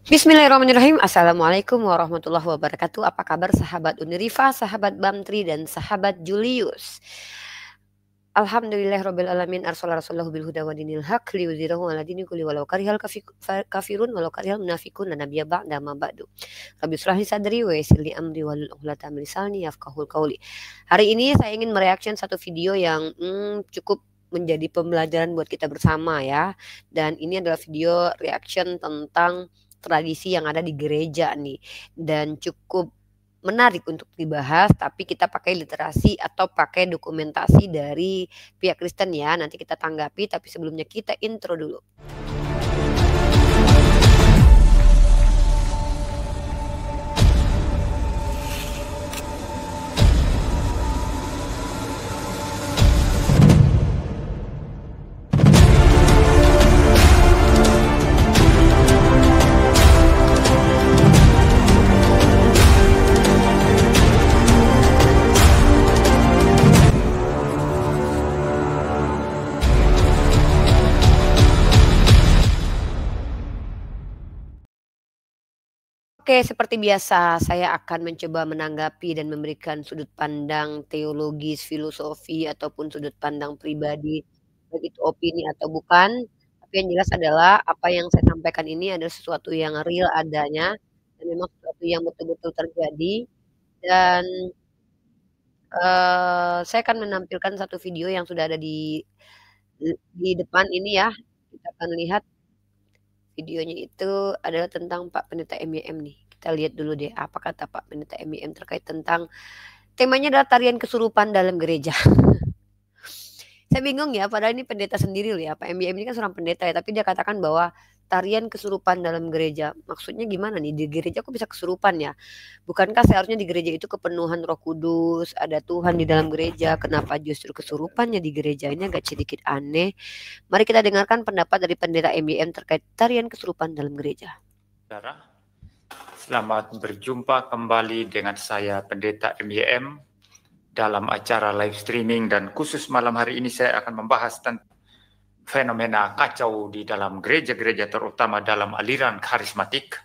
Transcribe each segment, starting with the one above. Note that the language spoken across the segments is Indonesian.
Bismillahirrahmanirrahim. Assalamualaikum warahmatullahi wabarakatuh. Apa kabar sahabat Unirifa, sahabat Bamtri, dan sahabat Julius? Alhamdulillahirabbil alamin arsala rasulahu bil huda wa dinil haq liyudhhirahu 'ala dini kulli walau karihal kafirun walau karihal munafiqun la nabiyya ba'da ma ba'du. Rabbi shrah li sadri wa yassir li amri wahlul 'uqdatam min lisani yafqahul qawli. Hari ini saya ingin mereaction satu video yang cukup menjadi pembelajaran buat kita bersama ya. Dan ini adalah video reaction tentang tradisi yang ada di gereja nih, dan cukup menarik untuk dibahas, tapi kita pakai literasi atau pakai dokumentasi dari pihak Kristen ya. Nanti kita tanggapi, tapi sebelumnya kita intro dulu. Oke, seperti biasa saya akan mencoba menanggapi dan memberikan sudut pandang teologis, filosofi, ataupun sudut pandang pribadi, baik itu opini atau bukan. Tapi yang jelas adalah apa yang saya sampaikan ini adalah sesuatu yang real adanya, dan memang sesuatu yang betul-betul terjadi. Dan saya akan menampilkan satu video yang sudah ada di depan ini ya. Kita akan lihat videonya itu adalah tentang Pak Pendeta MYM nih. Kita lihat dulu deh apa kata Pak Pendeta MYM terkait tentang temanya adalah tarian kesurupan dalam gereja. Saya bingung ya, padahal ini pendeta sendiri loh ya. Pak MYM ini kan seorang pendeta ya, tapi dia katakan bahwa tarian kesurupan dalam gereja. Maksudnya gimana nih? Di gereja kok bisa kesurupan ya? Bukankah seharusnya di gereja itu kepenuhan Roh Kudus, ada Tuhan di dalam gereja? Kenapa justru kesurupannya di gereja? Ini agak sedikit aneh. Mari kita dengarkan pendapat dari pendeta MYM terkait tarian kesurupan dalam gereja. Saudara, selamat berjumpa kembali dengan saya Pendeta MYM dalam acara live streaming, dan khusus malam hari ini saya akan membahas tentang fenomena kacau di dalam gereja-gereja, terutama dalam aliran karismatik,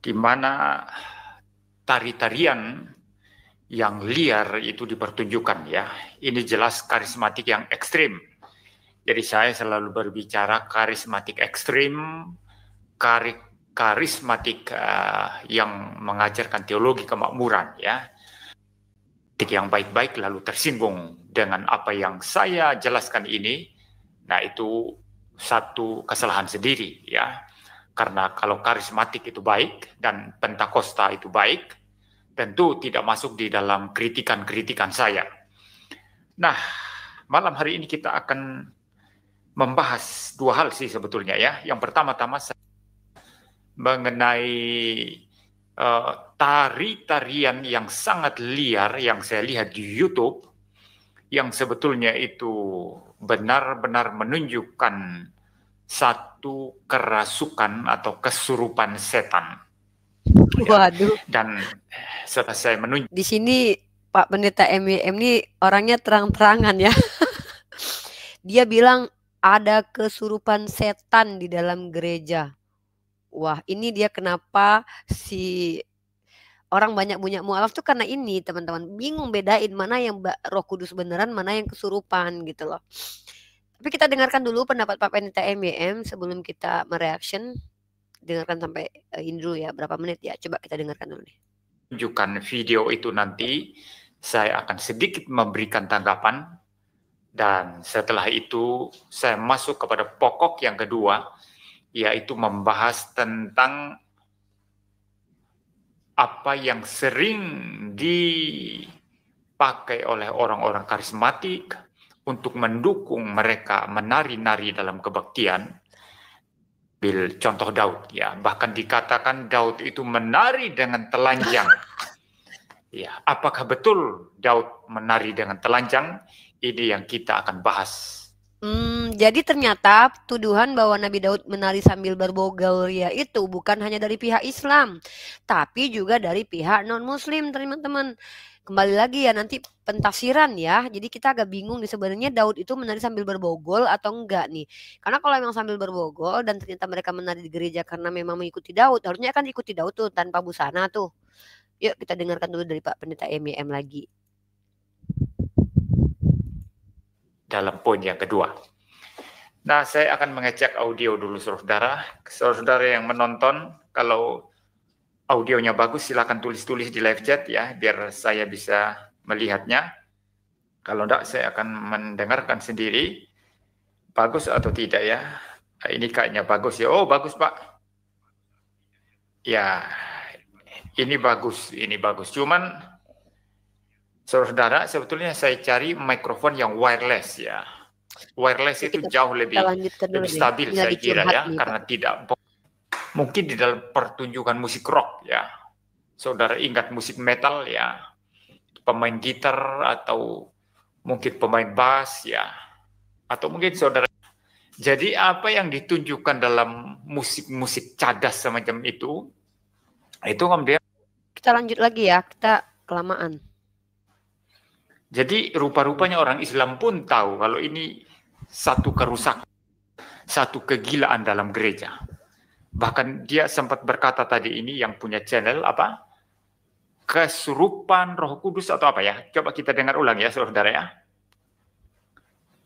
di mana tari-tarian yang liar itu dipertunjukkan ya. Ini jelas karismatik yang ekstrim. Jadi saya selalu berbicara karismatik ekstrim, karismatik yang mengajarkan teologi kemakmuran ya. Yang baik-baik lalu tersinggung dengan apa yang saya jelaskan ini. Nah, itu satu kesalahan sendiri ya. Karena kalau karismatik itu baik dan Pentakosta itu baik, tentu tidak masuk di dalam kritikan-kritikan saya. Nah, malam hari ini kita akan membahas dua hal sih sebetulnya ya. Yang pertama-tama mengenai tari-tarian yang sangat liar yang saya lihat di YouTube, yang sebetulnya itu benar-benar menunjukkan satu kerasukan atau kesurupan setan. Waduh. Dan setelah saya menunjuk di sini Pak Pendeta MYM ini orangnya terang-terangan ya. Dia bilang ada kesurupan setan di dalam gereja. Wah, ini dia kenapa si orang banyak punya mualaf tuh karena ini teman-teman. Bingung bedain mana yang Roh Kudus beneran, mana yang kesurupan gitu loh. Tapi kita dengarkan dulu pendapat Pak Pendeta MYM sebelum kita mereaction. Dengarkan sampai ini dulu ya, berapa menit ya. Coba kita dengarkan dulu nih. Tunjukkan video itu nanti, saya akan sedikit memberikan tanggapan. Dan setelah itu saya masuk kepada pokok yang kedua, yaitu membahas tentang apa yang sering dipakai oleh orang-orang karismatik untuk mendukung mereka menari-nari dalam kebaktian. Bil contoh Daud ya, bahkan dikatakan Daud itu menari dengan telanjang. Ya, apakah betul Daud menari dengan telanjang? Ini yang kita akan bahas Jadi ternyata tuduhan bahwa Nabi Daud menari sambil berbogalia itu bukan hanya dari pihak Islam, tapi juga dari pihak non-Muslim, teman-teman. Kembali lagi ya nanti pentafsiran ya. Jadi kita agak bingung nih sebenarnya Daud itu menari sambil berbogol atau enggak nih. Karena kalau memang sambil berbogol dan ternyata mereka menari di gereja karena memang mengikuti Daud, harusnya kan ikuti Daud tuh tanpa busana tuh. Yuk kita dengarkan dulu dari Pak Pendeta MYM lagi. Dalam poin yang kedua. Nah, saya akan mengecek audio dulu, saudara. Saudara yang menonton, kalau audionya bagus, silakan tulis-tulis di live chat ya, biar saya bisa melihatnya. Kalau enggak, saya akan mendengarkan sendiri. Bagus atau tidak ya? Nah, ini kayaknya bagus ya. Oh, bagus, Pak. Ya, ini bagus, ini bagus. Cuman, saudara, sebetulnya saya cari mikrofon yang wireless ya. Wireless itu jauh lebih stabil saya kira ya, karena tidak mungkin di dalam pertunjukan musik rock ya. Saudara ingat musik metal ya, pemain gitar atau mungkin pemain bass ya, atau mungkin saudara. Jadi apa yang ditunjukkan dalam musik-musik cadas semacam itu kemudian kita lanjut lagi ya, kita kelamaan. Jadi rupa-rupanya orang Islam pun tahu kalau ini satu kerusakan, satu kegilaan dalam gereja. Bahkan dia sempat berkata tadi ini yang punya channel apa? Kesurupan Roh Kudus atau apa ya? Coba kita dengar ulang ya saudara ya.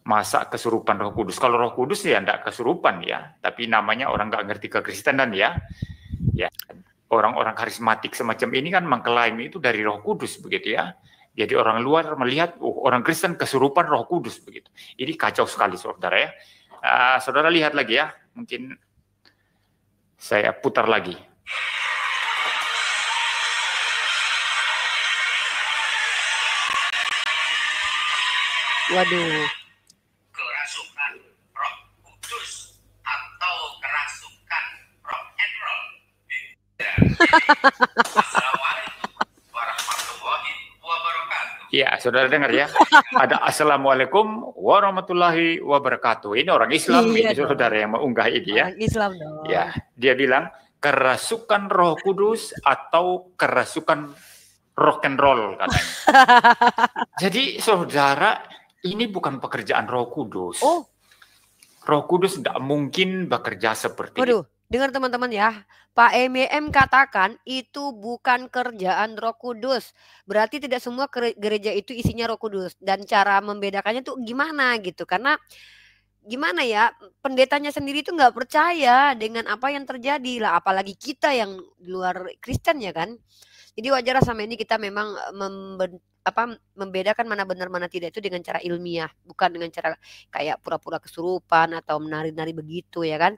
Masa kesurupan Roh Kudus? Kalau Roh Kudus ya enggak kesurupan ya, tapi namanya orang nggak ngerti kekristenan ya. Ya, orang-orang karismatik semacam ini kan mengklaim itu dari Roh Kudus begitu ya. Jadi orang luar melihat, orang Kristen kesurupan Roh Kudus begitu. Ini kacau sekali saudara ya. Saudara lihat lagi ya, mungkin saya putar lagi. Waduh. Kerasukan Roh Kudus atau kerasukan rock and roll. Ya, saudara dengar ya. Ada Assalamualaikum warahmatullahi wabarakatuh. Ini orang Islam, ini saudara yang mengunggah ini ya. Orang Islam dong. Ya, dia bilang kerasukan Roh Kudus atau kerasukan rock and roll katanya. Jadi saudara, ini bukan pekerjaan Roh Kudus. Oh. Roh Kudus tidak mungkin bekerja seperti itu. Dengar teman-teman ya, Pak MYM katakan itu bukan kerjaan Roh Kudus. Berarti tidak semua gereja itu isinya Roh Kudus. Dan cara membedakannya tuh gimana gitu. Karena gimana ya, pendetanya sendiri tuh nggak percaya dengan apa yang terjadi lah. Apalagi kita yang di luar Kristen ya kan. Jadi wajar sama ini kita memang membedakan mana benar mana tidak itu dengan cara ilmiah, bukan dengan cara kayak pura-pura kesurupan atau menari-nari begitu ya kan.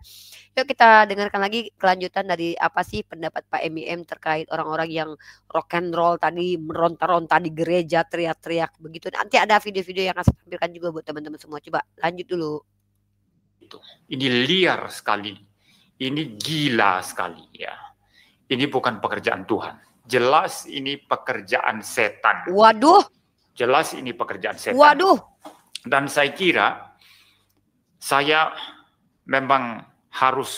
Yuk kita dengarkan lagi kelanjutan dari apa sih pendapat Pak MYM terkait orang-orang yang rock and roll tadi, meronta-ronta di gereja, teriak-teriak begitu. Nanti ada video-video yang akan saya tampilkan juga buat teman-teman semua. Coba lanjut dulu. Ini liar sekali, ini gila sekali ya. Ini bukan pekerjaan Tuhan. Jelas ini pekerjaan setan. Waduh. Jelas ini pekerjaan setan. Waduh. Dan saya kira saya memang harus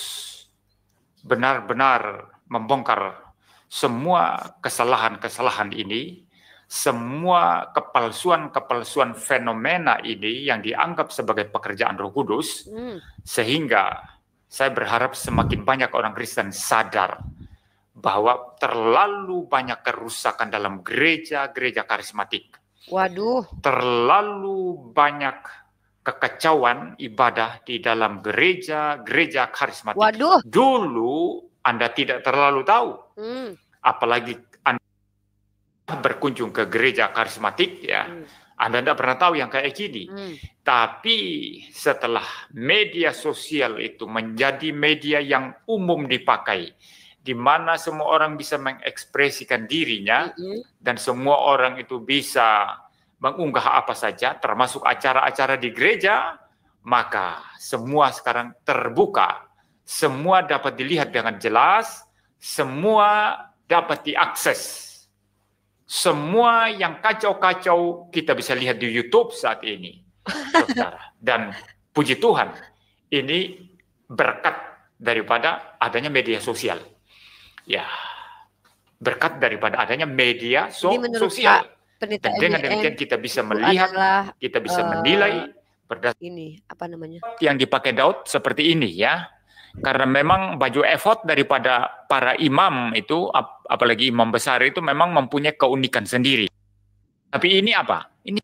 benar-benar membongkar semua kesalahan-kesalahan ini, semua kepalsuan-kepalsuan fenomena ini yang dianggap sebagai pekerjaan Roh Kudus, sehingga saya berharap semakin banyak orang Kristen sadar bahwa terlalu banyak kerusakan dalam gereja-gereja karismatik. Waduh. Terlalu banyak kekacauan ibadah di dalam gereja-gereja karismatik. Waduh. Dulu Anda tidak terlalu tahu. Apalagi Anda berkunjung ke gereja karismatik ya. Anda tidak pernah tahu yang kayak gini. Tapi setelah media sosial itu menjadi media yang umum dipakai, di mana semua orang bisa mengekspresikan dirinya dan semua orang itu bisa mengunggah apa saja, termasuk acara-acara di gereja, maka semua sekarang terbuka, semua dapat dilihat dengan jelas, semua dapat diakses. Semua yang kacau-kacau kita bisa lihat di YouTube saat ini, saudara. Dan puji Tuhan, ini berkat daripada adanya media sosial. Ya, berkat daripada adanya media sosial. Dan dengan demikian kita bisa melihat, kita bisa menilai berdasarkan ini apa namanya yang dipakai Daud seperti ini ya. Karena memang baju efod daripada para imam itu, apalagi imam besar itu memang mempunyai keunikan sendiri. Tapi ini apa? Ini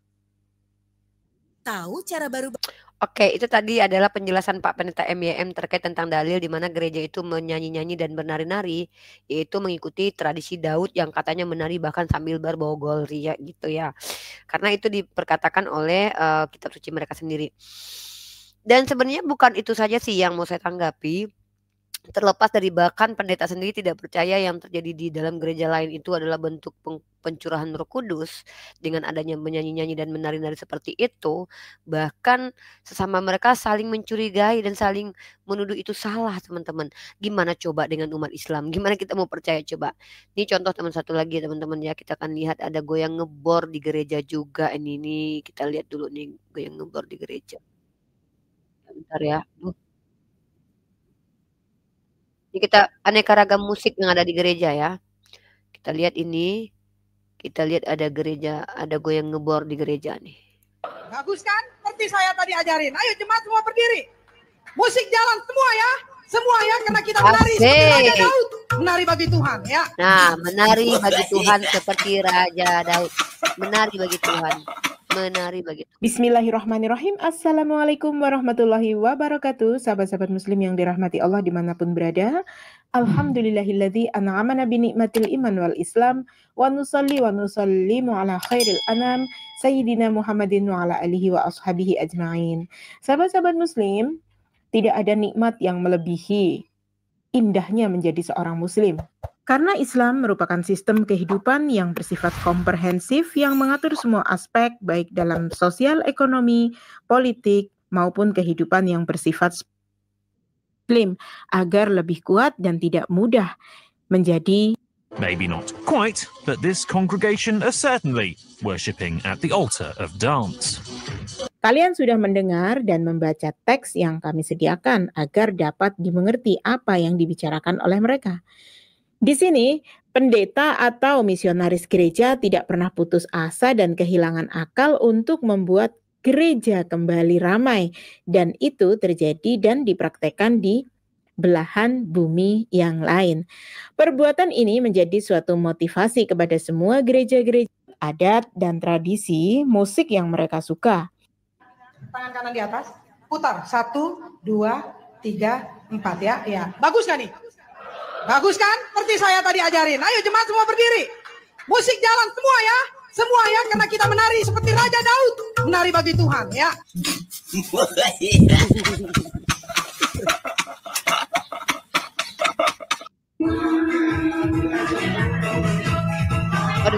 tahu cara baru. Oke, itu tadi adalah penjelasan Pak Pendeta MYM terkait tentang dalil di mana gereja itu menyanyi-nyanyi dan bernari-nari, yaitu mengikuti tradisi Daud yang katanya menari bahkan sambil berbawa golria gitu ya. Karena itu diperkatakan oleh kitab suci mereka sendiri. Dan sebenarnya bukan itu saja sih yang mau saya tanggapi. Terlepas dari bahkan pendeta sendiri tidak percaya yang terjadi di dalam gereja lain itu adalah bentuk pencurahan Roh Kudus dengan adanya menyanyi-nyanyi dan menari-nari seperti itu, bahkan sesama mereka saling mencurigai dan saling menuduh itu salah, teman-teman. Gimana coba dengan umat Islam? Gimana kita mau percaya coba? Ini contoh teman satu lagi ya teman-teman ya, kita akan lihat ada goyang ngebor di gereja juga. Ini kita lihat dulu nih goyang ngebor di gereja. Bentar ya. Ini kita aneka ragam musik yang ada di gereja ya. Kita lihat ini. Kita lihat ada gereja, ada goyang ngebor di gereja nih. Bagus kan? Seperti saya tadi ajarin. Ayo jemaat semua berdiri. Musik jalan semua ya. Semua ya, karena kita menari seperti Raja Daud. Menari bagi Tuhan ya. Nah, menari bagi Tuhan seperti Raja Daud. Menari bagi Tuhan. Menari bagi Tuhan. Bismillahirrahmanirrahim. Assalamualaikum warahmatullahi wabarakatuh. Sahabat-sahabat muslim yang dirahmati Allah dimanapun berada. Alhamdulillahilladzi an'amana binikmatil iman wal islam. Wa nusalli wa nusallimu ala khairil anam. Sayyidina Muhammadin wa ala alihi wa ashabihi ajma'in. Sahabat-sahabat muslim, tidak ada nikmat yang melebihi indahnya menjadi seorang muslim. Karena Islam merupakan sistem kehidupan yang bersifat komprehensif yang mengatur semua aspek baik dalam sosial, ekonomi, politik, maupun kehidupan yang bersifat muslim agar lebih kuat dan tidak mudah menjadi. Maybe not quite, but this congregation are certainly worshipping at the altar of dance. Kalian sudah mendengar dan membaca teks yang kami sediakan agar dapat dimengerti apa yang dibicarakan oleh mereka. Di sini, pendeta atau misionaris gereja tidak pernah putus asa dan kehilangan akal untuk membuat gereja kembali ramai. Dan itu terjadi dan dipraktekkan di belahan bumi yang lain. Perbuatan ini menjadi suatu motivasi kepada semua gereja-gereja adat dan tradisi musik yang mereka suka. Tangan kanan di atas, putar 1, 2, 3, 4 ya. Ya, bagus kan nih? Bagus kan? Seperti saya tadi ajarin. Ayo jemaat semua berdiri. Musik jalan semua ya. Semua ya, karena kita menari seperti Raja Daud. Menari bagi Tuhan ya.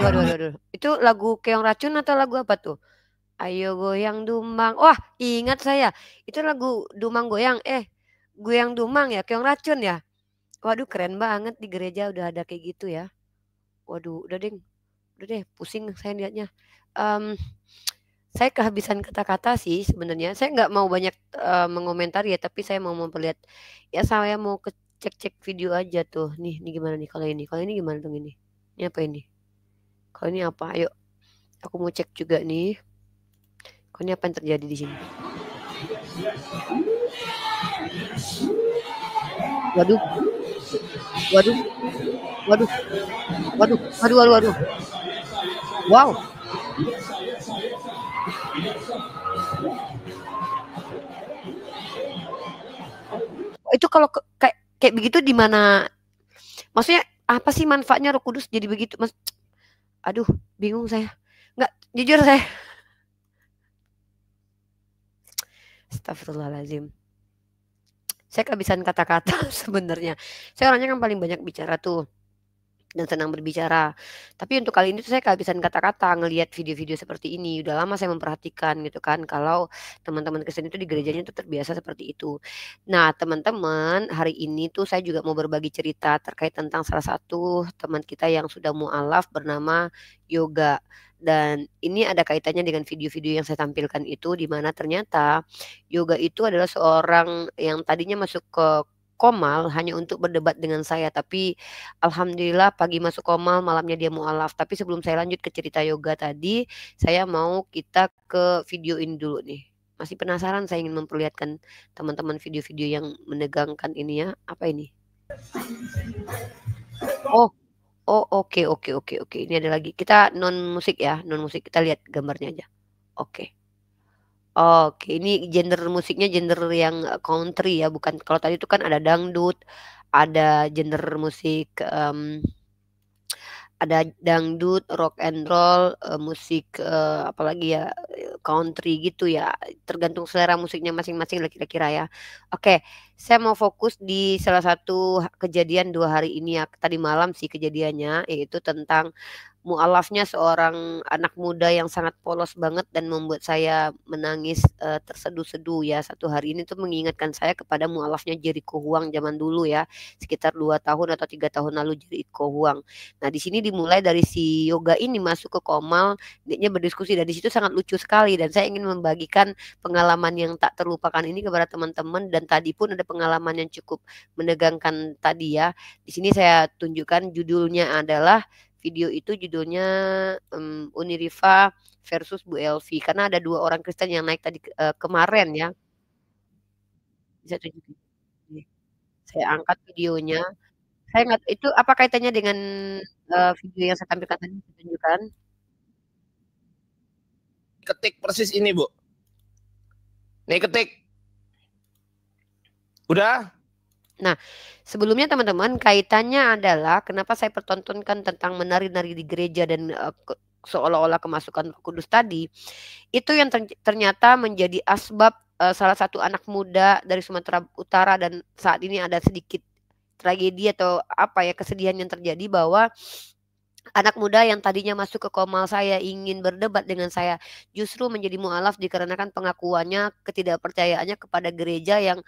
Waduh. Itu lagu Keong Racun atau lagu apa tuh? Ayo goyang dumang. Wah, ingat saya. Itu lagu Dumang Goyang. Goyang Dumang ya, Keong Racun ya. Waduh, keren banget di gereja udah ada kayak gitu ya. Waduh, udah deh, pusing saya lihatnya. Saya kehabisan kata-kata sih sebenarnya. Saya nggak mau banyak mengomentari ya, tapi saya mau memperlihat. Ya saya mau cek video aja tuh. Nih gimana nih kalau ini? Kalau ini gimana dong ini? Ini apa ini? Kalau ini apa? Ayo, aku mau cek juga nih. Kalau ini apa yang terjadi di sini? Waduh. Wow. Itu kalau kayak begitu di mana? Maksudnya apa sih manfaatnya Roh Kudus jadi begitu? Mas, aduh, bingung saya. Enggak, jujur saya. Astagfirullahaladzim. Saya kehabisan kata-kata sebenarnya. Saya orangnya kan paling banyak bicara tuh. dan senang berbicara. Tapi untuk kali ini tuh saya kehabisan kata-kata ngelihat video-video seperti ini. Udah lama saya memperhatikan gitu kan kalau teman-teman Kristen itu di gerejanya tuh terbiasa seperti itu. Nah, teman-teman, hari ini tuh saya juga mau berbagi cerita terkait tentang salah satu teman kita yang sudah mualaf bernama Yoga. Dan ini ada kaitannya dengan video-video yang saya tampilkan itu, di mana ternyata Yoga itu adalah seorang yang tadinya masuk ke Komal hanya untuk berdebat dengan saya, tapi alhamdulillah pagi masuk Komal, malamnya dia mualaf. Tapi sebelum saya lanjut ke cerita Yoga tadi, saya mau kita ke video ini dulu nih. Masih penasaran, saya ingin memperlihatkan teman-teman video-video yang menegangkan ini ya. Apa ini? Oh, oh oke oke oke oke. Ini ada lagi. Kita non musik ya, non musik. Kita lihat gambarnya aja. Oke. Oke, ini genre musiknya genre yang country ya, bukan kalau tadi itu kan ada dangdut, ada genre musik, ada dangdut, rock and roll, musik, apalagi ya, country gitu ya, tergantung selera musiknya masing-masing lah kira-kira ya. Oke, saya mau fokus di salah satu kejadian 2 hari ini ya, tadi malam sih kejadiannya, yaitu tentang mualafnya seorang anak muda yang sangat polos banget dan membuat saya menangis, terseduh-seduh ya. Satu hari ini tuh mengingatkan saya kepada mualafnya Jericho Huang zaman dulu ya, sekitar 2 tahun atau 3 tahun lalu Jericho Huang. Nah, di sini dimulai dari si Yoga ini masuk ke Komal, dia berdiskusi dan di situ sangat lucu sekali dan saya ingin membagikan pengalaman yang tak terlupakan ini kepada teman-teman dan tadi pun ada pengalaman yang cukup menegangkan tadi ya. Di sini saya tunjukkan judulnya adalah video itu judulnya Uniriva versus Bu Elvi karena ada 2 orang Kristen yang naik tadi kemarin ya. Bisa tunjukin. Nih, saya angkat videonya. Saya nggak itu apa kaitannya dengan video yang saya tampilkan tadi saya tunjukkan? Ketik persis ini, Bu. Nih ketik. Udah? Nah, sebelumnya teman-teman kaitannya adalah kenapa saya pertontonkan tentang menari-nari di gereja dan seolah-olah kemasukan Roh Kudus tadi, itu yang ternyata menjadi asbab salah satu anak muda dari Sumatera Utara dan saat ini ada sedikit tragedi atau apa ya kesedihan yang terjadi bahwa anak muda yang tadinya masuk ke Komal saya ingin berdebat dengan saya justru menjadi mualaf dikarenakan pengakuannya ketidakpercayaannya kepada gereja yang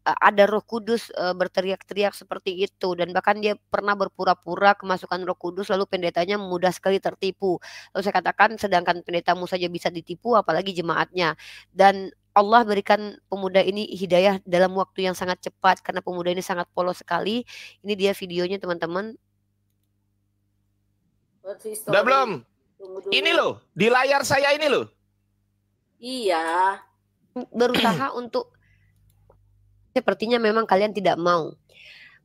ada Roh Kudus berteriak-teriak seperti itu dan bahkan dia pernah berpura-pura kemasukan Roh Kudus lalu pendetanya mudah sekali tertipu. Lalu saya katakan sedangkan pendetamu saja bisa ditipu apalagi jemaatnya. Dan Allah berikan pemuda ini hidayah dalam waktu yang sangat cepat karena pemuda ini sangat polos sekali. Ini dia videonya teman-teman. Udah belum? Ini loh, di layar saya ini loh. Iya. Berusaha untuk sepertinya memang kalian tidak mau.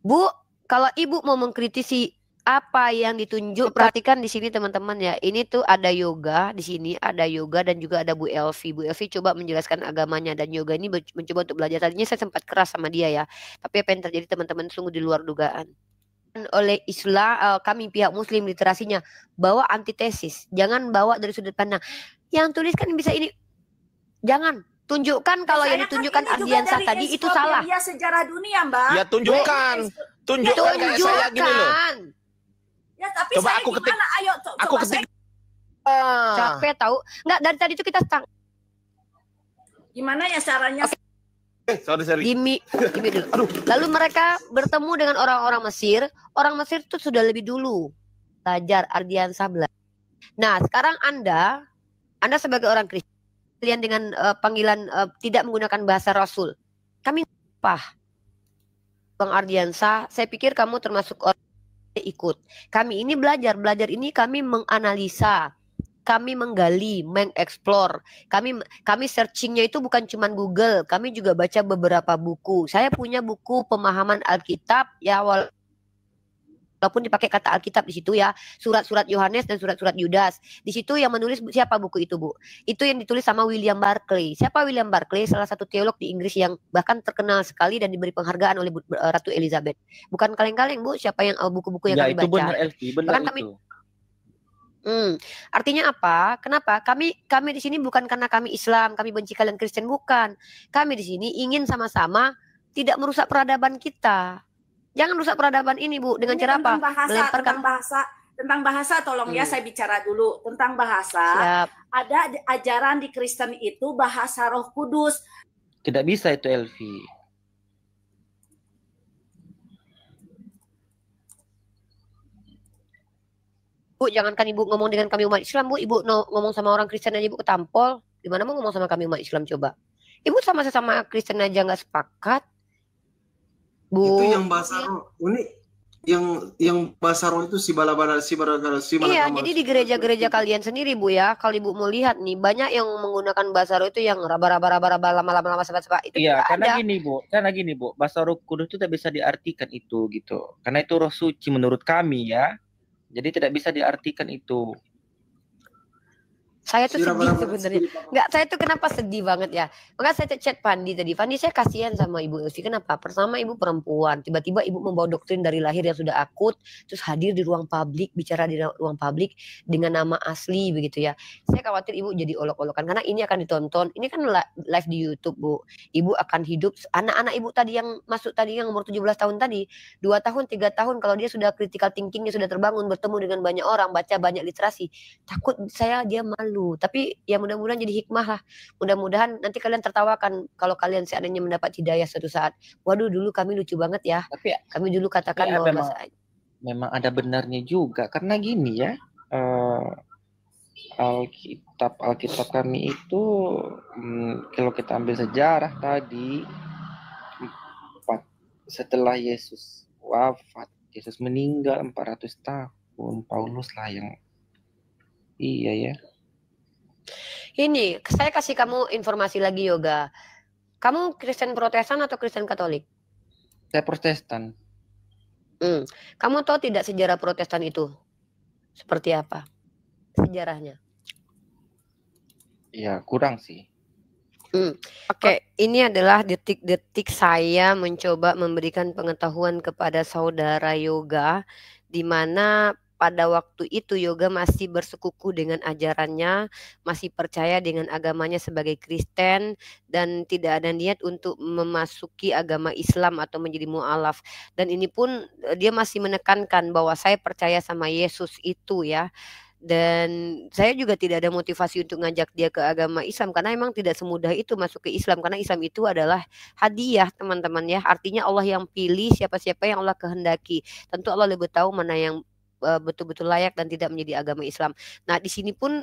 Bu, kalau Ibu mau mengkritisi apa yang ditunjuk, perhatikan di sini teman-teman ya. Ini tuh ada Yoga, di sini ada Yoga dan juga ada Bu Elvi. Bu Elvi coba menjelaskan agamanya dan Yoga ini mencoba untuk belajar. Tadinya saya sempat keras sama dia ya. Tapi apa yang terjadi teman-teman sungguh di luar dugaan. Oleh Islam, kami pihak Muslim literasinya bawa antitesis. Jangan bawa dari sudut pandang. Yang tuliskan bisa ini. Jangan. Tunjukkan kalau yang ditunjukkan Ardiansah tadi itu salah. Ya sejarah dunia, Mbak. Ya tunjukkan. Tunjukkan kayak saya gini loh. Ya tapi coba saya aku ketik. gimana? Ayo aku coba ketik. Capek tahu. Enggak dari tadi itu kita gimana ya caranya? Sorry. Gimi dulu. Aduh. Lalu mereka bertemu dengan orang-orang Mesir. Orang Mesir itu sudah lebih dulu belajar Ardiansah belajar. Nah, sekarang Anda sebagai orang Kristen kalian dengan panggilan tidak menggunakan bahasa Rasul. Kami apa? Bang Ardiansah, saya pikir kamu termasuk orang yang ikut. Kami ini belajar ini kami menganalisa, kami menggali, mengeksplor. Kami searchingnya itu bukan cuma Google, kami juga baca beberapa buku. Saya punya buku pemahaman Alkitab ya walaupun dipakai kata Alkitab di situ ya, surat-surat Yohanes dan surat-surat Yudas. Di situ yang menulis siapa buku itu, Bu? Itu yang ditulis sama William Barclay. Siapa William Barclay? Salah satu teolog di Inggris yang bahkan terkenal sekali dan diberi penghargaan oleh Ratu Elizabeth. Bukan kaleng-kaleng, Bu, siapa yang buku-buku yang kami baca. Ya, itu benar, Elvi, benar bahkan itu. Artinya apa? Kenapa? Kami di sini bukan karena kami Islam, kami benci kalian Kristen, bukan. Kami di sini ingin sama-sama tidak merusak peradaban kita. Jangan rusak peradaban ini, Bu. Dengan Ini cara apa? tentang bahasa, Melemparkan. tentang bahasa tolong ya saya bicara dulu tentang bahasa. Siap. Ada ajaran di Kristen itu bahasa Roh Kudus. Tidak bisa itu Elvi. Bu, jangankan Ibu ngomong dengan kami umat Islam, Bu. Ibu ngomong sama orang Kristen aja Ibu ketampol. Gimana mau ngomong sama kami umat Islam coba? Ibu sama sesama Kristen aja nggak sepakat. Bu. Itu yang bahasa roh. Ini yang bahasa roh itu si bala-bala si Iya, jadi di gereja-gereja kalian sendiri Bu ya, kalau Ibu mau lihat nih banyak yang menggunakan bahasa roh itu yang raba-raba lama-lama sebat-sebat itu. Iya, karena gini Bu, bahasa Roh Kudus itu tidak bisa diartikan itu gitu. Karena itu roh suci menurut kami ya. Jadi tidak bisa diartikan itu. Saya tuh sedih sebenarnya. Enggak, saya tuh kenapa sedih banget ya. Maka saya chat Pandi tadi. Pandi, saya kasihan sama Ibu Elvi. Kenapa? Pertama Ibu perempuan. Tiba-tiba Ibu membawa doktrin dari lahir yang sudah akut. Terus hadir di ruang publik. Bicara di ruang publik dengan nama asli begitu ya. Saya khawatir Ibu jadi olok-olokan. Karena ini akan ditonton. Ini kan live di YouTube Bu. Ibu akan hidup. Anak-anak Ibu tadi yang masuk tadi yang umur 17 tahun tadi. 2 tahun, 3 tahun. Kalau dia sudah critical thinkingnya sudah terbangun. Bertemu dengan banyak orang. Baca banyak literasi. Takut saya dia malu. Tapi ya mudah-mudahan jadi hikmah lah. Mudah-mudahan nanti kalian tertawakan kalau kalian seandainya mendapat hidayah suatu saat. Waduh, dulu kami lucu banget ya. Tapi kami dulu katakan bahwa memang ada benarnya juga karena gini ya. Alkitab kami itu kalau kita ambil sejarah tadi setelah Yesus wafat, Yesus meninggal 400 tahun, Paulus lah yang iya ya. Ini, saya kasih kamu informasi lagi Yoga. Kamu Kristen Protestan atau Kristen Katolik? Saya Protestan. Kamu tahu tidak sejarah Protestan itu? Seperti apa? Sejarahnya? Ya, kurang sih. Oke, ini adalah detik-detik saya mencoba memberikan pengetahuan kepada saudara Yoga, di mana pada waktu itu Yoga masih bersekukuh dengan ajarannya, masih percaya dengan agamanya sebagai Kristen, dan tidak ada niat untuk memasuki agama Islam atau menjadi mu'alaf. Dan ini pun dia masih menekankan bahwa saya percaya sama Yesus itu ya. Dan saya juga tidak ada motivasi untuk ngajak dia ke agama Islam karena memang tidak semudah itu masuk ke Islam, karena Islam itu adalah hadiah teman-teman ya. Artinya Allah yang pilih siapa-siapa yang Allah kehendaki. Tentu Allah lebih tahu mana yang betul-betul layak dan tidak menjadi agama Islam. Nah, di sini pun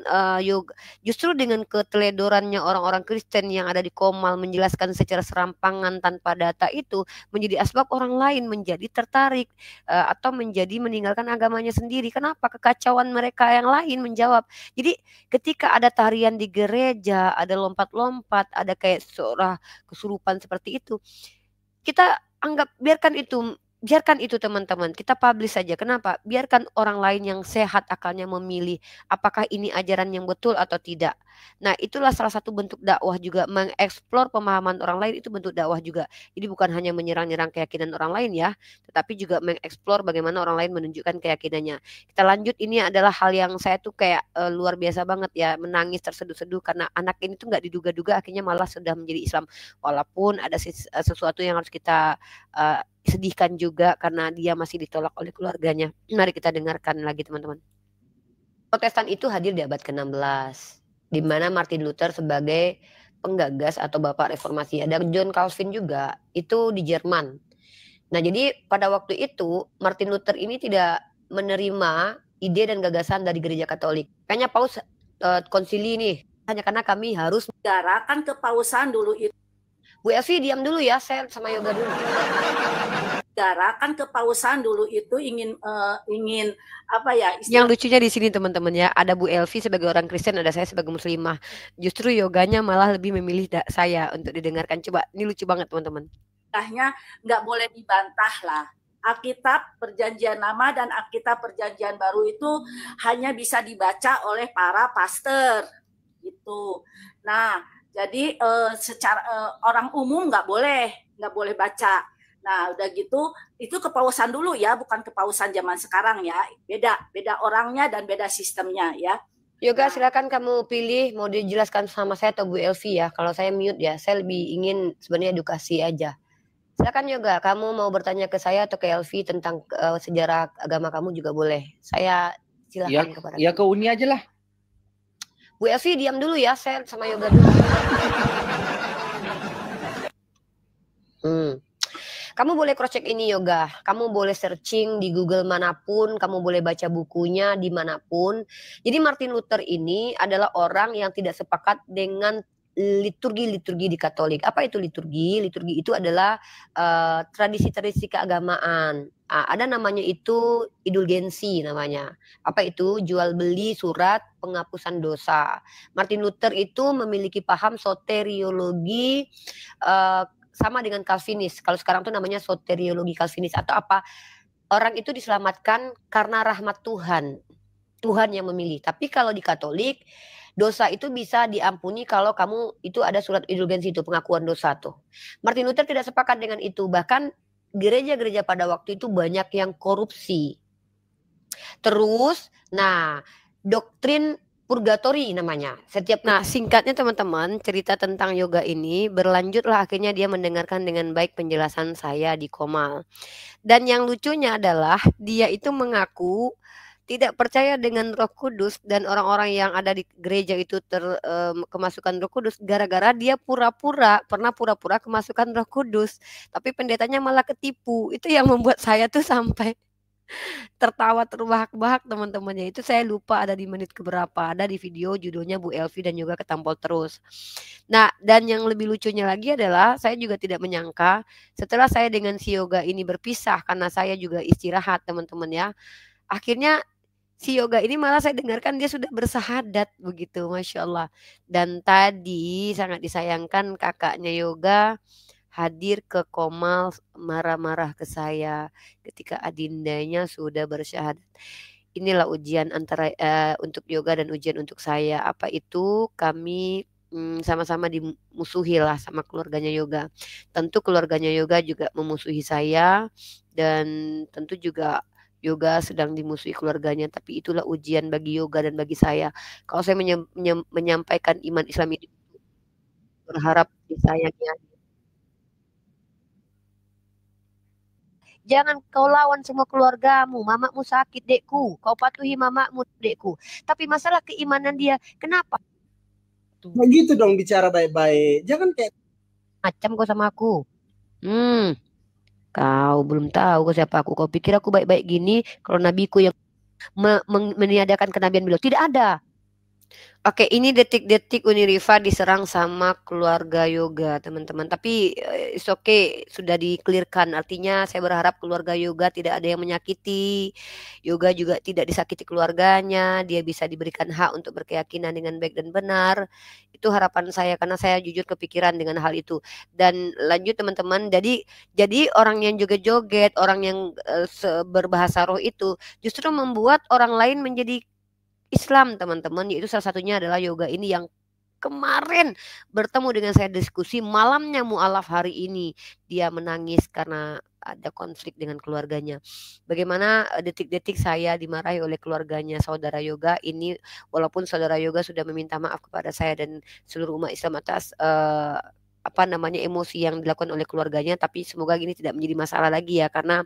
justru dengan keteledorannya orang-orang Kristen yang ada di Komal menjelaskan secara serampangan tanpa data itu menjadi asbab orang lain menjadi tertarik atau menjadi meninggalkan agamanya sendiri. Kenapa? Kekacauan mereka yang lain menjawab. Jadi ketika ada tarian di gereja, ada lompat-lompat, ada kayak seorang kesurupan seperti itu, kita anggap biarkan itu teman-teman, kita publish saja. Kenapa? Biarkan orang lain yang sehat akalnya memilih apakah ini ajaran yang betul atau tidak. Nah, itulah salah satu bentuk dakwah juga, mengeksplor pemahaman orang lain itu bentuk dakwah juga. Jadi bukan hanya menyerang-nyerang keyakinan orang lain ya, tetapi juga mengeksplor bagaimana orang lain menunjukkan keyakinannya. Kita lanjut, ini adalah hal yang saya tuh kayak luar biasa banget ya, menangis terseduh-seduh karena anak ini tuh nggak diduga-duga akhirnya malah sudah menjadi Islam. Walaupun ada sesuatu yang harus kita sedihkan juga karena dia masih ditolak oleh keluarganya. Mari kita dengarkan lagi teman-teman. Protestan itu hadir di abad ke-16, di mana Martin Luther sebagai penggagas atau bapak reformasi. Ada John Calvin juga, itu di Jerman. Nah, jadi pada waktu itu Martin Luther ini tidak menerima ide dan gagasan dari gereja Katolik. Kayaknya Paus konsili nih, hanya karena kami harus menegarakan kepausan dulu itu. Bu Elvi diam dulu ya, saya sama Yoga dulu. Garakan kepausan dulu itu ingin apa ya? Yang lucunya di sini teman-teman ya, ada Bu Elvi sebagai orang Kristen, ada saya sebagai Muslimah. Justru Yoganya malah lebih memilih saya untuk didengarkan. Coba, ini lucu banget teman-teman. Nggak boleh dibantah lah. Alkitab Perjanjian Lama dan Alkitab Perjanjian Baru itu hanya bisa dibaca oleh para pastor gitu. Nah, jadi secara orang umum nggak boleh baca. Nah, udah gitu itu kepausan dulu ya, bukan kepausan zaman sekarang ya. Beda orangnya dan beda sistemnya ya. Yoga, silakan kamu pilih mau dijelaskan sama saya atau Bu Elvi ya. Kalau saya mute ya, saya lebih ingin sebenarnya edukasi aja. Silakan Yoga, kamu mau bertanya ke saya atau ke Elvi tentang sejarah agama kamu juga boleh. Saya silakan kepada Ya ke Uni aja lah. Bu Elvi diam dulu ya, saya sama Yoga dulu. Kamu boleh cross check ini Yoga, kamu boleh searching di Google manapun, kamu boleh baca bukunya dimanapun. Jadi Martin Luther ini adalah orang yang tidak sepakat dengan liturgi-liturgi di Katolik. Apa itu liturgi? Liturgi itu adalah tradisi-tradisi keagamaan. Ada namanya itu indulgensi namanya. Apa itu? Jual beli surat penghapusan dosa. Martin Luther itu memiliki paham soteriologi sama dengan Calvinis. Kalau sekarang tuh namanya soteriologi Calvinis atau apa? Orang itu diselamatkan karena rahmat Tuhan. Tuhan yang memilih. Tapi kalau di Katolik, dosa itu bisa diampuni kalau kamu itu ada surat indulgensi itu, pengakuan dosa tuh. Martin Luther tidak sepakat dengan itu. Bahkan gereja-gereja pada waktu itu banyak yang korupsi. Terus, nah, doktrin purgatori namanya. Nah, singkatnya teman-teman, cerita tentang yoga ini berlanjutlah akhirnya dia mendengarkan dengan baik penjelasan saya di Komal. Dan yang lucunya adalah dia itu mengaku tidak percaya dengan Roh Kudus dan orang-orang yang ada di gereja itu kemasukan Roh Kudus gara-gara dia pernah pura-pura kemasukan Roh Kudus, tapi pendetanya malah ketipu. Itu yang membuat saya tuh sampai tertawa terbahak-bahak teman-temannya. Itu saya lupa ada di menit keberapa, ada di video judulnya Bu Elvi dan juga ketampol terus. Nah, dan yang lebih lucunya lagi adalah saya juga tidak menyangka setelah saya dengan si Yoga ini berpisah karena saya juga istirahat teman-teman ya. Akhirnya si Yoga ini malah saya dengarkan dia sudah bersahadat begitu, Masya Allah. Dan tadi sangat disayangkan kakaknya Yoga hadir ke Komal marah-marah ke saya ketika adindanya sudah bersyahadat. Inilah ujian antara untuk Yoga dan ujian untuk saya. Apa itu? Kami sama-sama dimusuhi lah sama keluarganya Yoga. Tentu keluarganya Yoga juga memusuhi saya dan tentu juga Yoga sedang dimusuhi keluarganya. Tapi itulah ujian bagi Yoga dan bagi saya. Kalau saya menyampaikan iman Islam ini berharap disayangi. Jangan kau lawan semua keluargamu, mamamu sakit dekku, kau patuhi mamamu dekku. Tapi masalah keimanan dia, kenapa? Nah gitu dong bicara baik-baik, jangan kayak macam kau sama aku. Kau belum tahu kau siapa aku. Kau pikir aku baik-baik gini kalau nabiku yang meniadakan kenabian beliau? Tidak ada. Oke, ini detik-detik Uni Rifa diserang sama keluarga Yoga, teman-teman. Tapi it's okay, sudah di-clearkan. Artinya saya berharap keluarga Yoga tidak ada yang menyakiti. Yoga juga tidak disakiti keluarganya. Dia bisa diberikan hak untuk berkeyakinan dengan baik dan benar. Itu harapan saya karena saya jujur kepikiran dengan hal itu. Dan lanjut teman-teman, jadi orang yang joget-joget, orang yang berbahasa roh itu justru membuat orang lain menjadi Islam teman-teman, yaitu salah satunya adalah Yoga ini yang kemarin bertemu dengan saya diskusi malamnya mualaf hari ini. Dia menangis karena ada konflik dengan keluarganya. Bagaimana detik-detik saya dimarahi oleh keluarganya saudara Yoga ini, walaupun saudara Yoga sudah meminta maaf kepada saya dan seluruh umat Islam atas emosi yang dilakukan oleh keluarganya, tapi semoga ini tidak menjadi masalah lagi ya, karena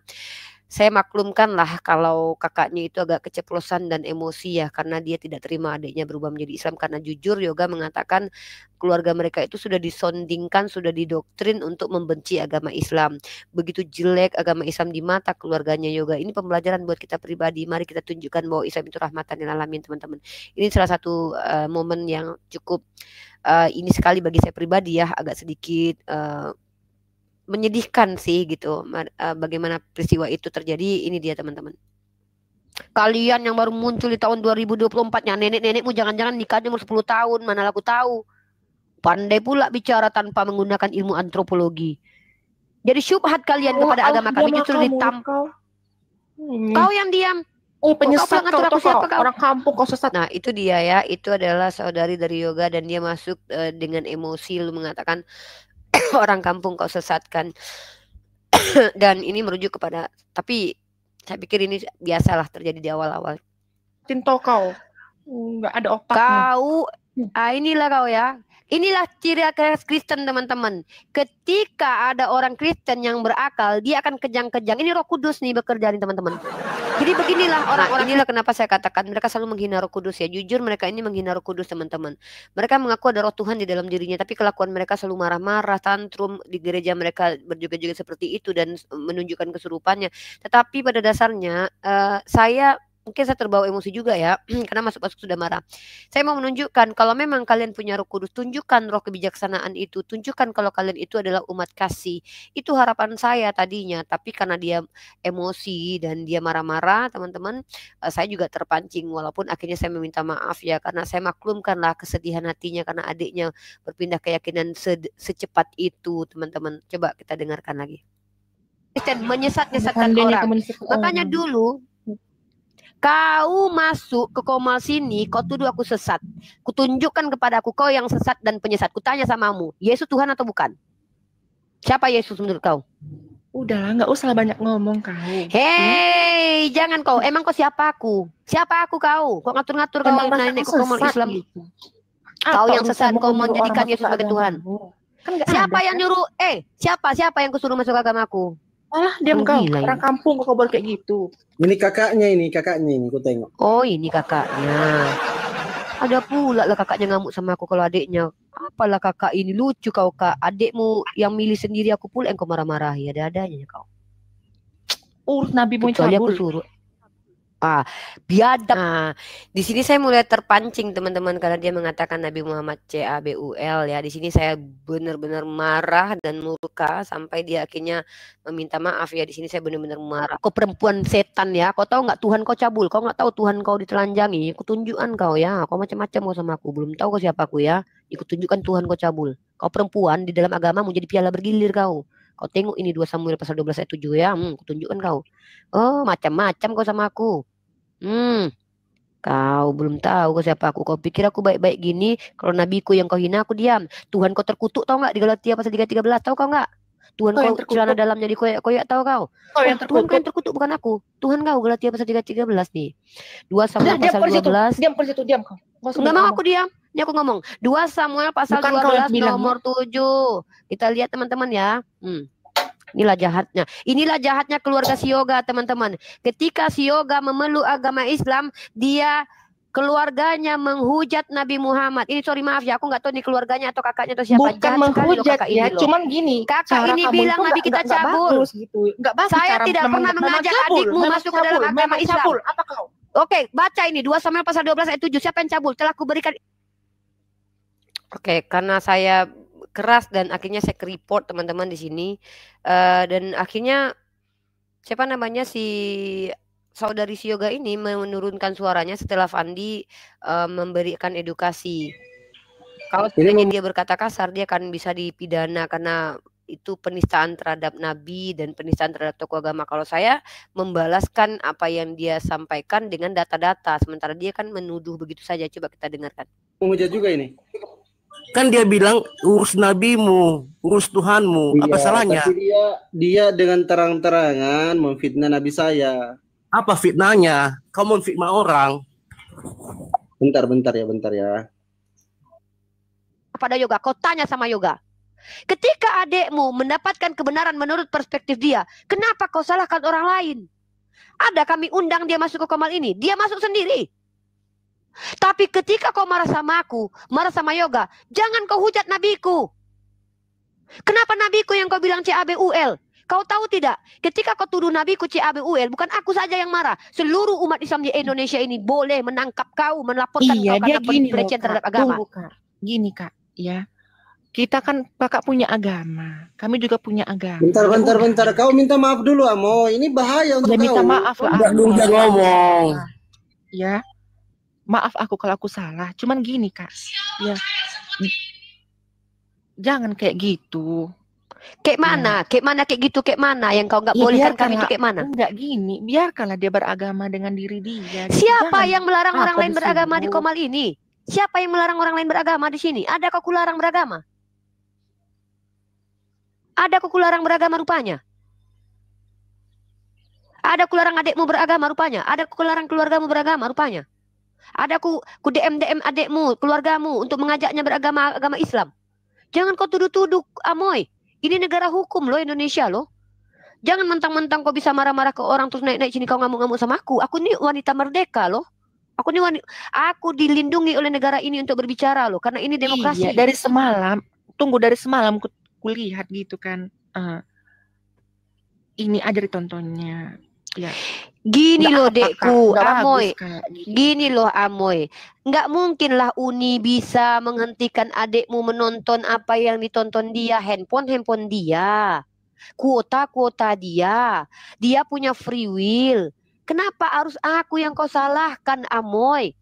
saya maklumkan lah kalau kakaknya itu agak keceplosan dan emosi ya, karena dia tidak terima adiknya berubah menjadi Islam. Karena jujur Yoga mengatakan keluarga mereka itu sudah disondingkan, sudah didoktrin untuk membenci agama Islam. Begitu jelek agama Islam di mata keluarganya Yoga. Ini pembelajaran buat kita pribadi. Mari kita tunjukkan bahwa Islam itu rahmatan lil alamin teman-teman. Ini salah satu momen yang cukup ini sekali bagi saya pribadi ya, agak sedikit menyedihkan sih gitu. Bagaimana peristiwa itu terjadi. Ini dia teman-teman. Kalian yang baru muncul di tahun 2024-nya, nenek-nenekmu jangan-jangan nikahnya umur 10 tahun, mana aku tahu. Pandai pula bicara tanpa menggunakan ilmu antropologi. Jadi syubhat kalian kepada agama kami justru ditampar. Kau yang diam. Penyesat kau, orang kampung kau sesat. Nah itu dia ya, itu adalah saudari dari Yoga dan dia masuk dengan emosi lu mengatakan orang kampung kau sesatkan. Dan ini merujuk kepada, tapi saya pikir ini biasalah terjadi di awal-awal. Tinto kau nggak ada otaknya. Kau inilah kau ya, Inilah ciri khas Kristen teman-teman. Ketika ada orang Kristen yang berakal, dia akan kejang-kejang. Ini Roh Kudus nih bekerja nih teman-teman. Jadi beginilah orang-orang, inilah kenapa saya katakan mereka selalu menghina Roh Kudus ya. Jujur mereka ini menghina Roh Kudus teman-teman. Mereka mengaku ada Roh Tuhan di dalam dirinya, tapi kelakuan mereka selalu marah-marah, tantrum, di gereja mereka berjoget-joget seperti itu dan menunjukkan kesurupannya. Tetapi pada dasarnya mungkin saya terbawa emosi juga ya, karena masuk-masuk sudah marah. Saya mau menunjukkan kalau memang kalian punya Roh Kudus, tunjukkan roh kebijaksanaan itu, tunjukkan kalau kalian itu adalah umat kasih. Itu harapan saya tadinya, tapi karena dia emosi dan dia marah-marah, teman-teman, saya juga terpancing. Walaupun akhirnya saya meminta maaf ya, karena saya maklumkanlah kesedihan hatinya karena adiknya berpindah keyakinan secepat itu, teman-teman. Coba kita dengarkan lagi. Kristen menyesat-nyesatkan orang. Makanya dulu kau masuk ke Komal sini, kau tuduh aku sesat. Kutunjukkan kepada aku kau yang sesat dan penyesat. Kutanya samamu, Yesus Tuhan atau bukan? Siapa Yesus menurut kau? Udahlah, nggak usah banyak ngomong kau. Hei, jangan kau. Emang kau siapa aku? Siapa aku kau? Kau ngatur-ngatur kau naik ke Komal Islam. Kau yang sesat, kau menjadikan Yesus sebagai Tuhan. Kan siapa yang nyuruh? Siapa yang kusuruh masuk agamaku? Alah, diam kau. Orang kampung kau boleh kayak gitu. Ini kakaknya ini, aku tengok. Oh, ini kakaknya. Ada pula lah kakaknya ngamuk sama aku kalau adiknya. Apalah kakak ini, lucu kau kak. Adikmu yang milih sendiri, aku pula yang kau marah-marahi. Ada-adanya kau. Nabi mau cabul. Aku suruh. Biadab. Di sini saya mulai terpancing teman-teman karena dia mengatakan Nabi Muhammad CABUL ya. Di sini saya benar-benar marah dan murka sampai dia akhirnya meminta maaf ya. Di sini saya benar-benar marah. Kau perempuan setan ya. Kau tahu nggak Tuhan kau cabul? Kau nggak tahu Tuhan kau ditelanjangi? Aku tunjukkan kau ya. Kau macam-macam kau sama aku. Belum tahu kau siapa aku ya. Ikut tunjukkan Tuhan kau cabul. Kau perempuan di dalam agama mau jadi piala bergilir kau. Kau tengok ini 2 Samuel pasal 12 ayat 7 ya. Aku tunjukkan kau. Oh macam-macam kau sama aku. Kau belum tahu kau siapa aku. Kau pikir aku baik-baik gini? Kalau nabiku yang kau hina aku diam. Tuhan kau terkutuk tahu nggak di Galatia pasal 3:13 tahu kau nggak? Tuhan kau celana dalamnya dikoyak-koyak tahu kau? Tuhan kau yang terkutuk bukan aku. Tuhan kau Galatia pasal 3:13 nih. 2 Samuel pasal 12. Diam situ, diam kau. Enggak mau aku diam. Ini aku ngomong. 2 Samuel pasal 12 nomor 7. Kita lihat teman-teman ya. Inilah jahatnya. Inilah jahatnya keluarga Sioga, teman-teman. Ketika Sioga memeluk agama Islam, dia keluarganya menghujat Nabi Muhammad. Ini maaf ya, aku nggak tahu nih keluarganya atau kakaknya atau siapa. Bukan menghujat ya, cuman gini. Kakak ini bilang Nabi kita cabul. Gitu. Saya tidak pernah mengajak adikmu masuk ke dalam agama Islam. Apa kau? Oke, baca ini 2 Samuel pasal 12 ayat 7. Siapa yang cabul? Telah kuberikan. Oke, karena saya keras dan akhirnya saya report teman-teman di sini dan akhirnya siapa namanya si saudari Sioga ini menurunkan suaranya setelah Fandi memberikan edukasi. Kalau dia berkata kasar dia akan bisa dipidana karena itu penistaan terhadap nabi dan penistaan terhadap tokoh agama. Kalau saya membalaskan apa yang dia sampaikan dengan data-data, sementara dia kan menuduh begitu saja. Coba kita dengarkan. Menghujat juga ini. Kan dia bilang urus nabimu, urus Tuhanmu, apa salahnya? Tapi dia dengan terang-terangan memfitnah nabi saya. Apa fitnahnya? Kau memfitnah orang. Bentar ya. Pada Yoga, kau tanya sama Yoga. Ketika adekmu mendapatkan kebenaran menurut perspektif dia, kenapa kau salahkan orang lain? Ada kami undang dia masuk ke Komal ini, dia masuk sendiri. Tapi ketika kau marah sama aku, marah sama Yoga, jangan kau hujat nabiku. Kenapa nabiku yang kau bilang CABUL? Kau tahu tidak? Ketika kau tuduh nabiku CABUL, bukan aku saja yang marah. Seluruh umat Islam di Indonesia ini boleh menangkap kau, melaporkan kau karena pelecehan terhadap agama. Gini kak, ya. Kita kan kakak punya agama, kami juga punya agama. Bentar. Kau minta maaf dulu, Amo. Ini bahaya untuk kau. Minta maaf lah. Jangan ngomong. Ya. Maaf aku kalau aku salah, cuman gini kak, ya jangan kayak gitu. Kayak mana kayak mana yang kau nggak bolehkan kami itu kayak mana? Enggak gini, biarkanlah dia beragama dengan diri dia. Siapa yang melarang orang lain beragama di Komal ini? Siapa yang melarang orang lain beragama di sini? Ada kau larang beragama? Ada kau larang beragama rupanya? Ada kau larang adikmu beragama rupanya? Ada kau larang keluargamu beragama rupanya? Ada ku DM adekmu, keluargamu untuk mengajaknya agama Islam. Jangan kau tuduh-tuduh, Amoy. Ini negara hukum loh, Indonesia loh. Jangan mentang-mentang kau bisa marah-marah ke orang terus naik-naik sini kau ngamuk-ngamuk sama aku. Aku ini wanita merdeka loh. Aku dilindungi oleh negara ini untuk berbicara loh, karena ini demokrasi. Iya, dari semalam kulihat gitu kan. Ini aja ditontonnya. Ya. Gini loh dekku, Amoy. Gitu. Gini loh Amoy. Nggak mungkin lah Uni bisa menghentikan adekmu menonton apa yang ditonton dia, handphone dia, kuota dia. Dia punya free will. Kenapa harus aku yang kau salahkan, Amoy?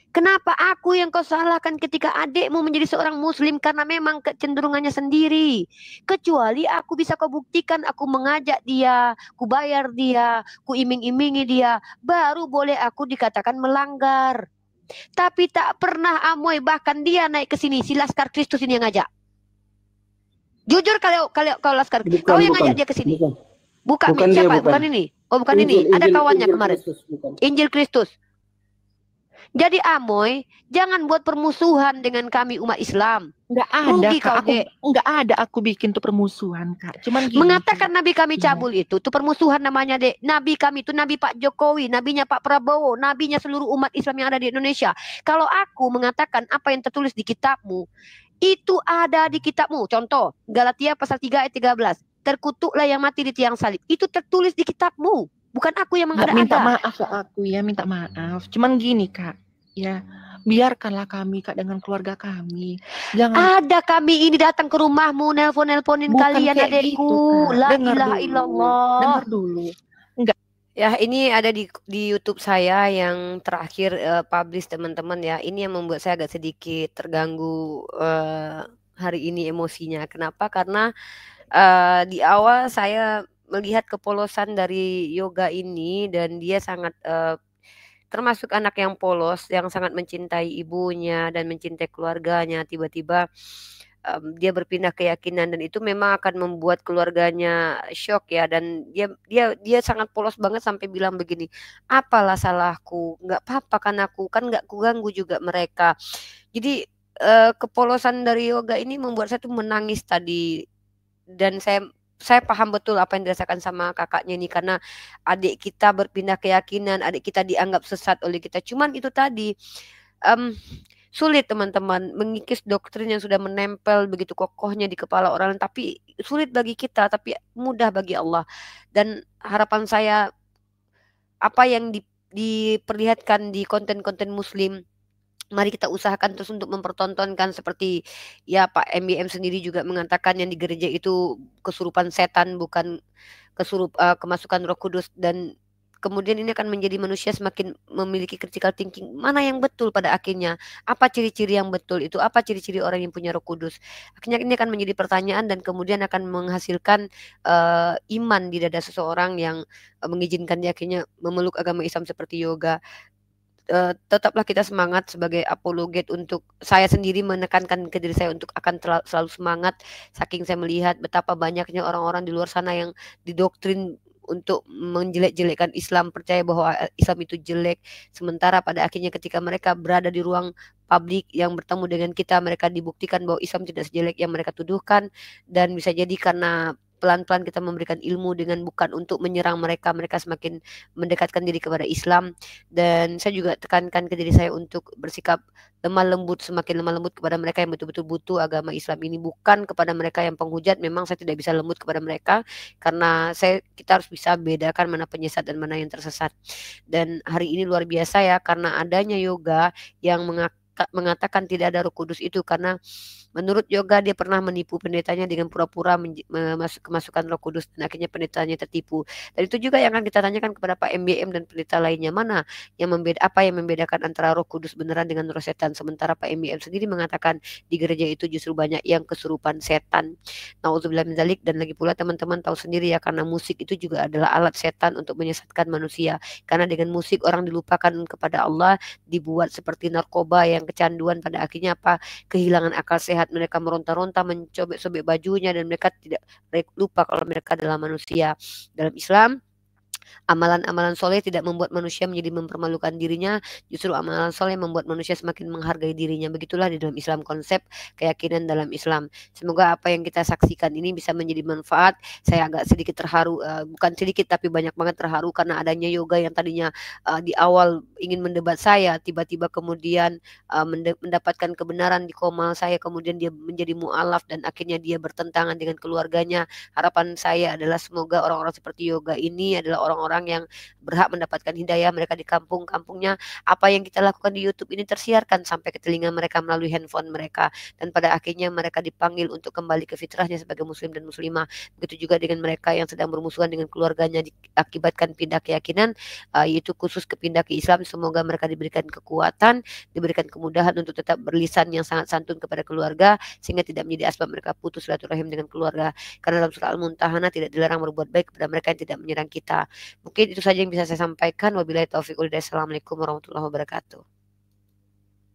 Kenapa aku yang kau salahkan ketika adekmu menjadi seorang muslim karena memang kecenderungannya sendiri? Kecuali aku bisa kau buktikan, aku mengajak dia, ku bayar dia, ku iming-imingi dia, baru boleh aku dikatakan melanggar. Tapi tak pernah Amoy, bahkan dia naik ke sini, si Laskar Kristus ini yang ngajak. Jujur kalau Laskar, kau yang ngajak dia ke sini. Bukan siapa? Bukan ini. Oh, bukan ini. Ada kawannya kemarin. Injil Kristus. Jadi Amoy, jangan buat permusuhan dengan kami umat Islam. Nggak ada aku bikin tuh permusuhan, Kak. Cuman gini, mengatakan Nabi kami cabul itu tuh permusuhan namanya, Dek. Nabi kami itu Nabi Pak Jokowi, nabinya Pak Prabowo, nabinya seluruh umat Islam yang ada di Indonesia. Kalau aku mengatakan apa yang tertulis di kitabmu, itu ada di kitabmu. Contoh, Galatia pasal 3 ayat 13. Terkutuklah yang mati di tiang salib. Itu tertulis di kitabmu. Bukan aku yang mengada-ada. Minta maaf ya aku ya, minta maaf. Cuman gini Kak, ya biarkanlah kami Kak dengan keluarga kami. Jangan ada kami ini datang ke rumahmu, nelponin kalian adekku. Gitu, La ilaha illallah. Dengar dulu. Enggak. Ya ini ada di YouTube saya yang terakhir publish teman-teman ya. Ini yang membuat saya agak sedikit terganggu hari ini emosinya. Kenapa? Karena di awal saya melihat kepolosan dari Yoga ini dan dia sangat termasuk anak yang polos, yang sangat mencintai ibunya dan mencintai keluarganya. Tiba-tiba dia berpindah keyakinan dan itu memang akan membuat keluarganya shock ya, dan dia sangat polos banget sampai bilang begini, apalah salahku, nggak apa-apa kan aku kan nggak kuganggu juga mereka. Jadi kepolosan dari Yoga ini membuat saya tuh menangis tadi, dan saya paham betul apa yang dirasakan sama kakaknya ini, karena adik kita berpindah keyakinan, adik kita dianggap sesat oleh kita. Cuman itu tadi sulit teman-teman mengikis doktrin yang sudah menempel begitu kokohnya di kepala orang, tapi sulit bagi kita, tapi mudah bagi Allah. Dan harapan saya apa yang diperlihatkan di konten-konten muslim, mari kita usahakan terus untuk mempertontonkan, seperti ya Pak MBM sendiri juga mengatakan yang di gereja itu kesurupan setan, bukan kemasukan Roh Kudus. Dan kemudian ini akan menjadi manusia semakin memiliki critical thinking, mana yang betul pada akhirnya, apa ciri-ciri yang betul itu, apa ciri-ciri orang yang punya Roh Kudus. Akhirnya ini akan menjadi pertanyaan dan kemudian akan menghasilkan iman di dada seseorang yang mengizinkan dia akhirnya memeluk agama Islam seperti Yoga. Tetaplah kita semangat sebagai apologet. Untuk saya sendiri menekankan ke diri saya untuk akan selalu semangat, saking saya melihat betapa banyaknya orang-orang di luar sana yang didoktrin untuk menjelek-jelekkan Islam, percaya bahwa Islam itu jelek, sementara pada akhirnya ketika mereka berada di ruang publik yang bertemu dengan kita, mereka dibuktikan bahwa Islam tidak sejelek yang mereka tuduhkan. Dan bisa jadi karena pelan-pelan kita memberikan ilmu dengan bukan untuk menyerang mereka, mereka semakin mendekatkan diri kepada Islam. Dan saya juga tekankan ke diri saya untuk bersikap lemah lembut, semakin lemah lembut kepada mereka yang betul-betul butuh agama Islam ini, bukan kepada mereka yang penghujat. Memang saya tidak bisa lembut kepada mereka, karena kita harus bisa bedakan mana penyesat dan mana yang tersesat. Dan hari ini luar biasa ya, karena adanya Yoga yang mengatakan tidak ada Roh Kudus itu, karena menurut Yoga dia pernah menipu pendetanya dengan pura-pura kemasukan Roh Kudus, dan akhirnya pendetanya tertipu. Dan itu juga yang akan kita tanyakan kepada Pak MBM dan pendeta lainnya, mana yang apa yang membedakan antara Roh Kudus beneran dengan roh setan. Sementara Pak MBM sendiri mengatakan di gereja itu justru banyak yang kesurupan setan. Nauzubillah min dzalik. Dan lagi pula teman-teman tahu sendiri ya, karena musik itu juga adalah alat setan untuk menyesatkan manusia. Karena dengan musik orang dilupakan kepada Allah, dibuat seperti narkoba yang kecanduan, pada akhirnya apa? Kehilangan akal sehat, mereka meronta-ronta, mencobek-sobek bajunya, dan mereka tidak lupa kalau mereka adalah manusia. Dalam Islam amalan-amalan soleh tidak membuat manusia menjadi mempermalukan dirinya, justru amalan soleh membuat manusia semakin menghargai dirinya. Begitulah di dalam Islam, konsep keyakinan dalam Islam. Semoga apa yang kita saksikan ini bisa menjadi manfaat. Saya agak sedikit terharu, bukan sedikit tapi banyak banget terharu karena adanya yoga yang tadinya di awal ingin mendebat saya, tiba-tiba kemudian mendapatkan kebenaran di komal saya, kemudian dia menjadi mu'alaf dan akhirnya dia bertentangan dengan keluarganya. Harapan saya adalah semoga orang-orang seperti yoga ini adalah orang-orang yang berhak mendapatkan hidayah. Mereka di kampung-kampungnya, apa yang kita lakukan di YouTube ini tersiarkan sampai ke telinga mereka melalui handphone mereka, dan pada akhirnya mereka dipanggil untuk kembali ke fitrahnya sebagai muslim dan muslimah. Begitu juga dengan mereka yang sedang bermusuhan dengan keluarganya diakibatkan pindah keyakinan, yaitu khusus ke pindah ke Islam. Semoga mereka diberikan kekuatan, diberikan kemudahan untuk tetap berlisan yang sangat santun kepada keluarga, sehingga tidak menjadi asbab mereka putus silaturahim dengan keluarga. Karena dalam surah Al-Mumtahanah tidak dilarang berbuat baik kepada mereka yang tidak menyerang kita. Mungkin itu saja yang bisa saya sampaikan. Wabillahi taufiq wal hidayah. Assalamualaikum warahmatullahi wabarakatuh.